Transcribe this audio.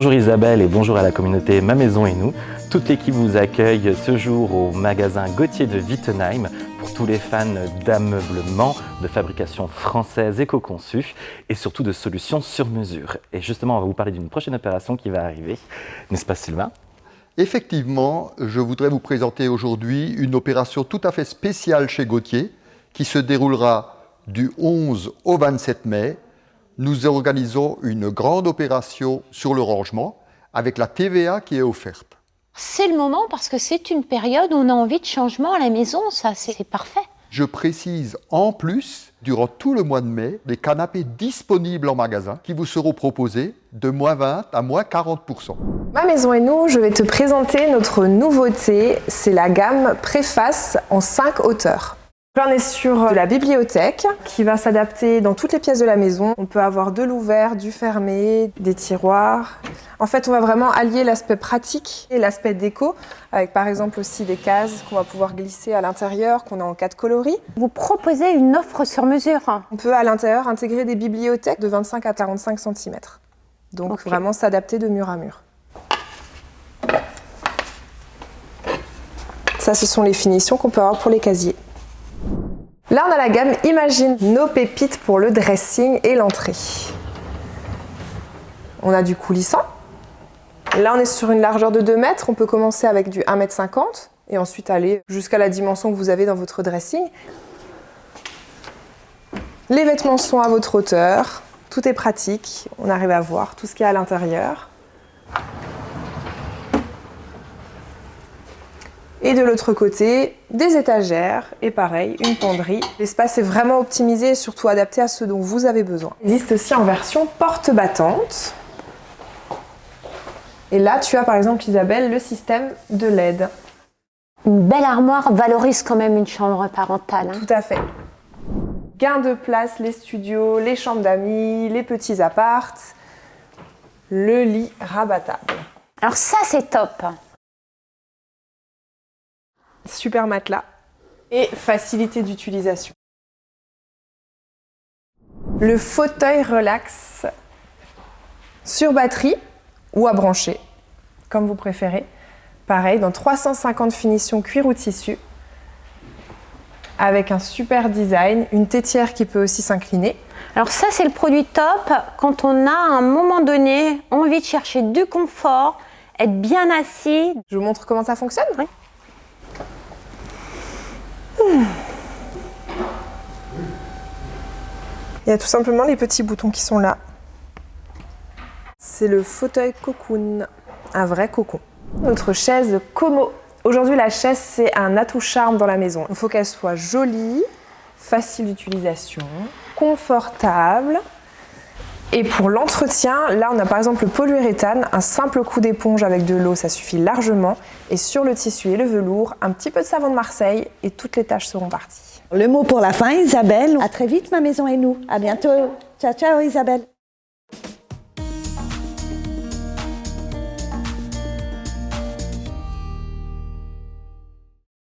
Bonjour Isabelle et bonjour à la communauté Ma Maison et Nous. Toute l'équipe vous accueille ce jour au magasin Gauthier de Wittenheim pour tous les fans d'ameublement, de fabrication française éco-conçue et surtout de solutions sur mesure. Et justement, on va vous parler d'une prochaine opération qui va arriver, n'est-ce pas Sylvain ? Effectivement, je voudrais vous présenter aujourd'hui une opération tout à fait spéciale chez Gauthier qui se déroulera du 11 au 27 mai. Nous organisons une grande opération sur le rangement avec la TVA qui est offerte. C'est le moment parce que c'est une période où on a envie de changement à la maison, ça c'est parfait. Je précise en plus, durant tout le mois de mai, des canapés disponibles en magasin qui vous seront proposés de moins 20 à moins 40%. Ma Maison et Nous, je vais te présenter notre nouveauté, c'est la gamme Préface en 5 hauteurs. Là, on est sur de la bibliothèque qui va s'adapter dans toutes les pièces de la maison. On peut avoir de l'ouvert, du fermé, des tiroirs. En fait, on va vraiment allier l'aspect pratique et l'aspect déco, avec par exemple aussi des cases qu'on va pouvoir glisser à l'intérieur, qu'on a en 4 coloris. Vous proposez une offre sur mesure. On peut à l'intérieur intégrer des bibliothèques de 25 à 45 cm. Donc vraiment s'adapter de mur à mur. Ça, ce sont les finitions qu'on peut avoir pour les casiers. Là, on a la gamme Imagine, nos pépites pour le dressing et l'entrée. On a du coulissant. Là, on est sur une largeur de 2 mètres. On peut commencer avec du 1,50 m et ensuite aller jusqu'à la dimension que vous avez dans votre dressing. Les vêtements sont à votre hauteur. Tout est pratique. On arrive à voir tout ce qu'il y a à l'intérieur. Et de l'autre côté, des étagères et pareil, une penderie. L'espace est vraiment optimisé et surtout adapté à ce dont vous avez besoin. Il existe aussi en version porte battante. Et là, tu as par exemple, Isabelle, le système de LED. Une belle armoire valorise quand même une chambre parentale. Tout à fait. Gain de place, les studios, les chambres d'amis, les petits apparts, le lit rabattable. Alors ça c'est top. Super matelas et facilité d'utilisation. Le fauteuil relax sur batterie ou à brancher, comme vous préférez. Pareil, dans 350 finitions cuir ou tissu, avec un super design, une tétière qui peut aussi s'incliner. Alors ça c'est le produit top quand on a à un moment donné envie de chercher du confort, être bien assis. Je vous montre comment ça fonctionne. Oui. Il y a tout simplement les petits boutons qui sont là. C'est le fauteuil cocoon, un vrai cocon. Notre chaise Como. Aujourd'hui, la chaise, c'est un atout charme dans la maison. Il faut qu'elle soit jolie, facile d'utilisation, confortable. Et pour l'entretien, là, on a par exemple le polyuréthane, un simple coup d'éponge avec de l'eau, ça suffit largement. Et sur le tissu et le velours, un petit peu de savon de Marseille et toutes les taches seront parties. Le mot pour la fin, Isabelle. À très vite, Ma Maison et Nous. À bientôt. Ciao, ciao, Isabelle.